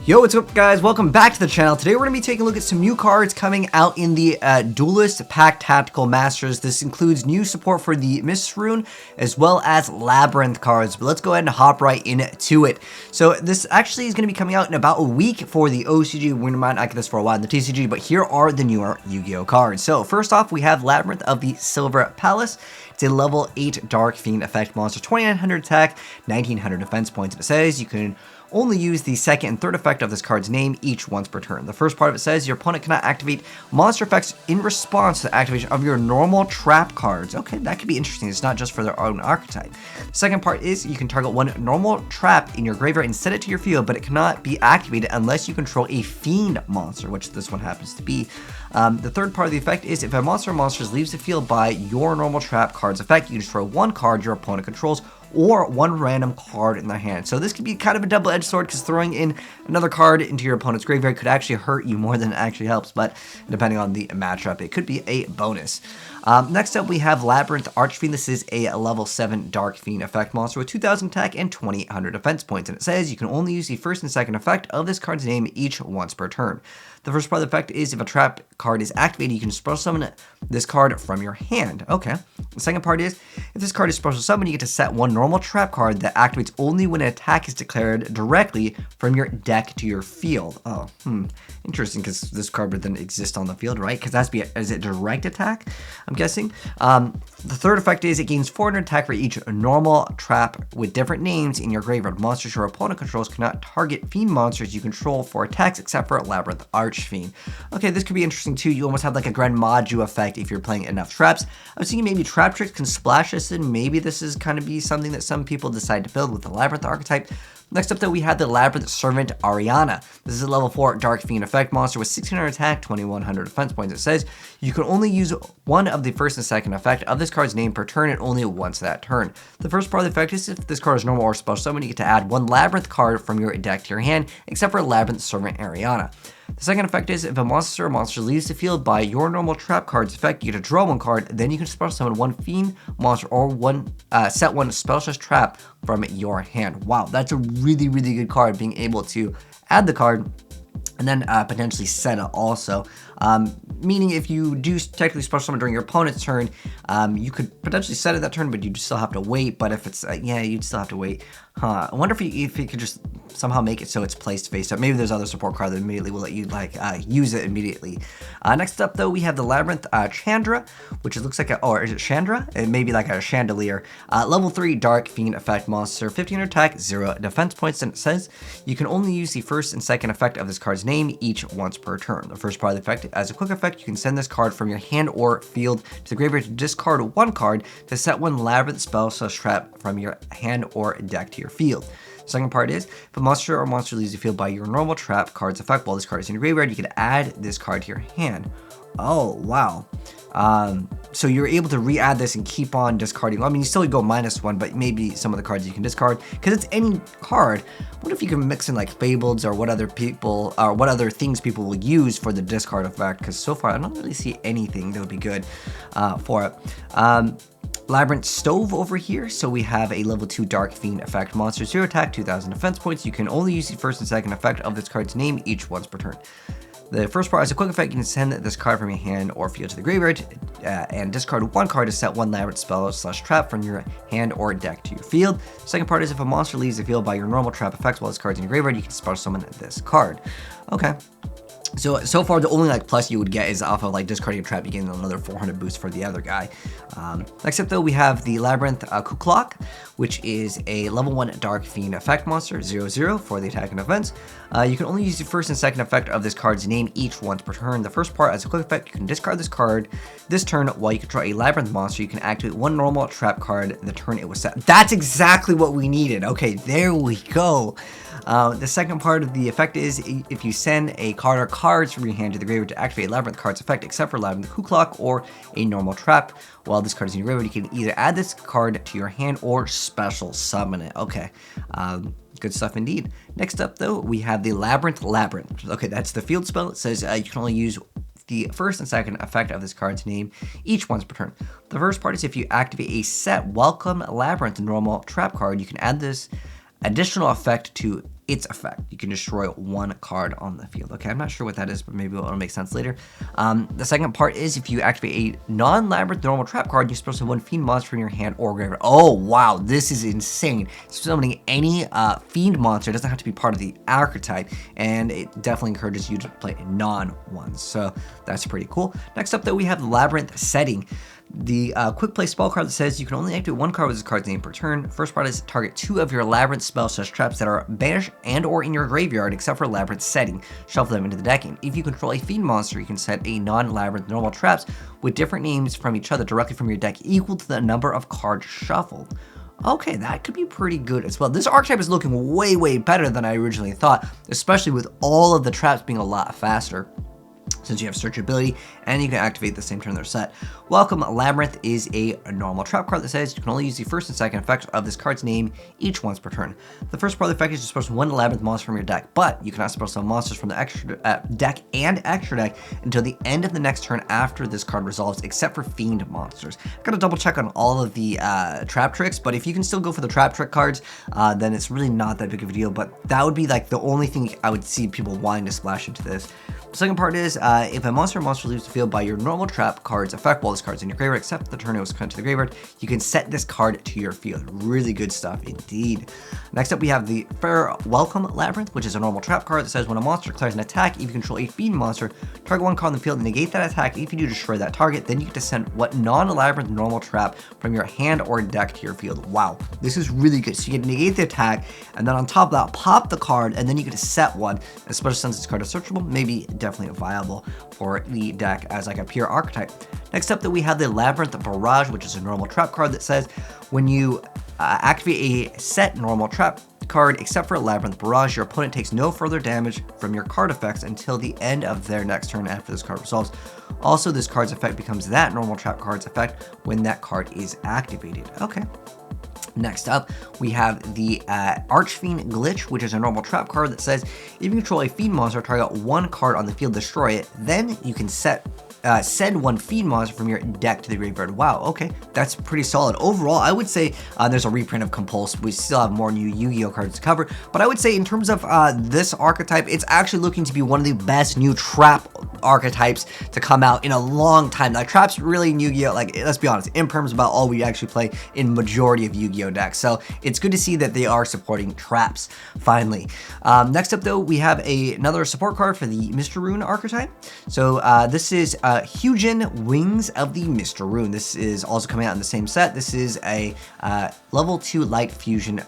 Yo, what's up guys? Welcome back to the channel. Today we're going to be taking a look at some new cards coming out in the Duelist Pack Tactical Masters. This includes new support for the Mysterune as well as Labyrinth cards. But let's go ahead and hop right into it. So this actually is going to be coming out in about a week for the OCG. We might not get this for a while in the TCG, but here are the newer Yu-Gi-Oh cards. So first off, we have Labyrinth of the Silver Palace. It's a level 8 Dark Fiend effect monster, 2900 attack, 1900 defense points. And it says you can only use the second and third effect of this card's name each once per turn. The first part of it says your opponent cannot activate monster effects in response to the activation of your normal trap cards. Okay, that could be interesting. It's not just for their own archetype. The second part is you can target one normal trap in your graveyard and set it to your field, but it cannot be activated unless you control a fiend monster, which this one happens to be. The third part of the effect is if a monster or monsters leaves the field by your normal trap card's effect, you destroy one card your opponent controls or one random card in their hand. So this could be kind of a double-edged sword because throwing in another card into your opponent's graveyard could actually hurt you more than it actually helps, but depending on the matchup, it could be a bonus. Next up, we have Labyrinth Archfiend. This is a level 7 Dark Fiend effect monster with 2000 attack and 2800 defense points, and it says you can only use the first and second effect of this card's name each once per turn. The first part of the effect is if a trap card is activated, you can special summon this card from your hand. Okay. The second part is if this card is special summoned, you get to set one normal trap card that activates only when an attack is declared directly from your deck to your field. Oh, interesting, because this card would then exist on the field, right? Because that's is it direct attack? I'm guessing. The third effect is it gains 400 attack for each normal trap with different names in your graveyard. Monsters your opponent controls cannot target fiend monsters you control for attacks except for Labyrinth Archfiend. Okay, this could be interesting too. You almost have like a Grand Maju effect if you're playing enough traps. I was thinking maybe Trap Tricks can splash this in. Maybe this is kind of be something that some people decide to build with the Labyrinth archetype. Next up though, we have the Labyrinth Servant Ariana. This is a level 4 Dark Fiend effect monster with 1600 attack, 2100 defense points. It says you can only use one of the first and second effect of this card's name per turn and only once that turn. The first part of the effect is if this card is normal or special summon, you get to add one Labyrinth card from your deck to your hand, except for Labyrinth Servant Ariana. The second effect is if a monster or monster leaves the field by your normal trap card's effect, you get to draw one card, then you can special summon one fiend monster or set one specialist trap from your hand. Wow, that's a really good card, being able to add the card and then potentially set it also. Meaning if you do technically special summon during your opponent's turn, you could potentially set it that turn, but you'd still have to wait. But if it's, yeah, you'd still have to wait. I wonder if you could just somehow make it so it's placed face up. Maybe there's other support card that immediately will let you use it immediately. Next up though, we have the Labyrinth Chandra, which it looks like or is it Chandra? It may be like a chandelier. Level 3 Dark Fiend effect monster, 1500 attack, 0 defense points, and it says you can only use the first and second effect of this card's name each once per turn. The first part of the effect, as a quick effect, you can send this card from your hand or field to the graveyard to discard one card to set one Labyrinth spell / trap from your hand or deck to your field. The second part is if a monster or monster leaves the field by your normal trap card's effect while this card is in your graveyard, you can add this card to your hand. Oh, wow. So you're able to re-add this and keep on discarding. I mean, you still go -1, but maybe some of the cards you can discard because it's any card. What if you can mix in like Fabled or what other things people will use for the discard effect? Because so far I don't really see anything that would be good for it. Labyrinth Stove over here. So we have a level 2 Dark Fiend effect monster, 0 attack, 2000 defense points. You can only use the first and second effect of this card's name each once per turn. The first part, as a quick effect, you can send this card from your hand or field to the graveyard and discard one card to set one Labyrinth spell / trap from your hand or deck to your field. The second part is if a monster leaves the field by your normal trap effects while this card's in your graveyard, you can special summon this card. Okay. So far, the only plus you would get is off of discarding a trap, you get another 400 boost for the other guy. Next up though, we have the Labyrinth Kuklok, which is a level 1 Dark Fiend effect monster, 0/0 for the attack and defense. You can only use the first and second effect of this card's name each once per turn. The first part, as a quick effect, you can discard this card this turn while you control a Labyrinth monster. You can activate one normal trap card the turn it was set. That's exactly what we needed. Okay, there we go. The second part of the effect is if you send a card or cards from your hand to the graveyard to activate Labyrinth card's effect, except for Labyrinth Kuklok or a normal trap. While this card is in your graveyard, you can either add this card to your hand or special summon it. Okay, good stuff indeed. Next up though, we have the Labyrinth. Okay, that's the field spell. It says you can only use the first and second effect of this card's name each once per turn. The first part is if you activate a set Welcome Labyrinth normal trap card, you can add this additional effect to its effect. You can destroy one card on the field. Okay, I'm not sure what that is, but maybe it'll make sense later. The second part is if you activate a non-Labyrinth normal trap card, you're supposed to have one Fiend monster from your hand or graveyard. Oh, wow, this is insane. Summoning any Fiend monster doesn't have to be part of the archetype, and it definitely encourages you to play non-ones. So that's pretty cool. Next up, though, we have the Labyrinth setting. The quick play spell card that says you can only activate one card with this card's name per turn. First part is target 2 of your Labyrinth spells / traps that are banished and or in your graveyard except for Labyrinth setting. Shuffle them into the deck. And if you control a Fiend monster, you can set a non-Labyrinth normal traps with different names from each other directly from your deck equal to the number of cards shuffled. Okay, that could be pretty good as well. This archetype is looking way, way better than I originally thought, especially with all of the traps being a lot faster, since you have searchability and you can activate the same turn they're set. Welcome Labyrinth is a normal trap card that says you can only use the first and second effects of this card's name each once per turn. The first part of the effect is to special one Labyrinth monster from your deck, but you cannot special monsters from the extra deck and extra deck until the end of the next turn after this card resolves, except for Fiend monsters. I gotta double check on all of the trap tricks, but if you can still go for the trap trick cards, then it's really not that big of a deal, but that would be like the only thing I would see people wanting to splash into this. The second part is if a monster leaves the field by your normal trap card's effect while this card's in your graveyard, except the turn it was sent to the graveyard, you can set this card to your field. Really good stuff indeed. Next up, we have the Fair Welcome Labyrinth, which is a normal trap card that says when a monster declares an attack, if you control a Fiend monster, target one card on the field and negate that attack. If you do, destroy that target. Then you get to send what non-Labyrinth normal trap from your hand or deck to your field. Wow, this is really good. So you get to negate the attack, and then on top of that, pop the card, and then you get to set one. Especially since this card is searchable, maybe definitely viable for the deck as like a pure archetype. Next up, that we have the Labyrinth of Barrage, which is a normal trap card that says when you activate a set normal trap card except for a Labyrinth Barrage, your opponent takes no further damage from your card effects until the end of their next turn after this card resolves. Also, this card's effect becomes that normal trap card's effect when that card is activated. Okay. Next up, we have the Archfiend Glitch, which is a normal trap card that says if you control a Fiend monster, target one card on the field, destroy it. Then you can send one Fiend monster from your deck to the graveyard. Wow, okay, that's pretty solid. Overall, I would say there's a reprint of Compulse. We still have more new Yu-Gi-Oh cards to cover, but I would say in terms of this archetype, it's actually looking to be one of the best new trap archetypes to come out in a long time. Like, traps really in Yu-Gi-Oh, like, let's be honest, Imperm is about all we actually play in majority of Yu-Gi-Oh decks, so it's good to see that they are supporting traps finally. Next up, though, we have another support card for the Mysterune archetype. So this is Hyujin Wings of the Mysterune. This is also coming out in the same set. This is a level 2 light fusion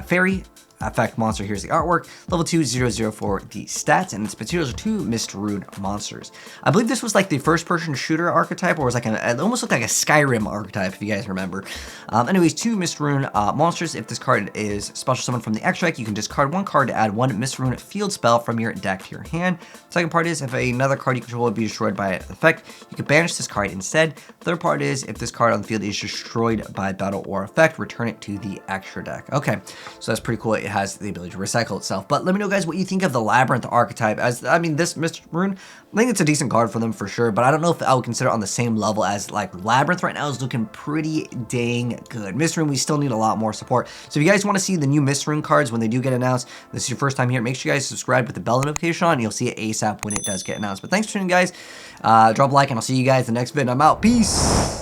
fairy effect monster. Here's the artwork. Level 2, 0/0 for the stats, and its materials are 2 Mysterune monsters. I believe this was like the first-person shooter archetype, or it was like it almost looked like a Skyrim archetype, if you guys remember. Anyways, 2 Mysterune monsters. If this card is special summoned from the extra deck, you can discard one card to add one Mysterune field spell from your deck to your hand. Second part is if another card you control would be destroyed by an effect, you can banish this card instead. Third part is if this card on the field is destroyed by battle or effect, return it to the extra deck. Okay, so that's pretty cool. It has the ability to recycle itself. But let me know, guys, what you think of the Labyrinth archetype. As I mean, this Mysterune, I think it's a decent card for them for sure, but I don't know if I would consider it on the same level as like Labyrinth right now is looking pretty dang good. Mysterune, we still need a lot more support. So if you guys want to see the new Mysterune cards when they do get announced, this is your first time here, make sure you guys subscribe with the bell notification on. You'll see it ASAP when it does get announced. But thanks for tuning, guys. Drop a like, and I'll see you guys in the next vid. I'm out. Peace.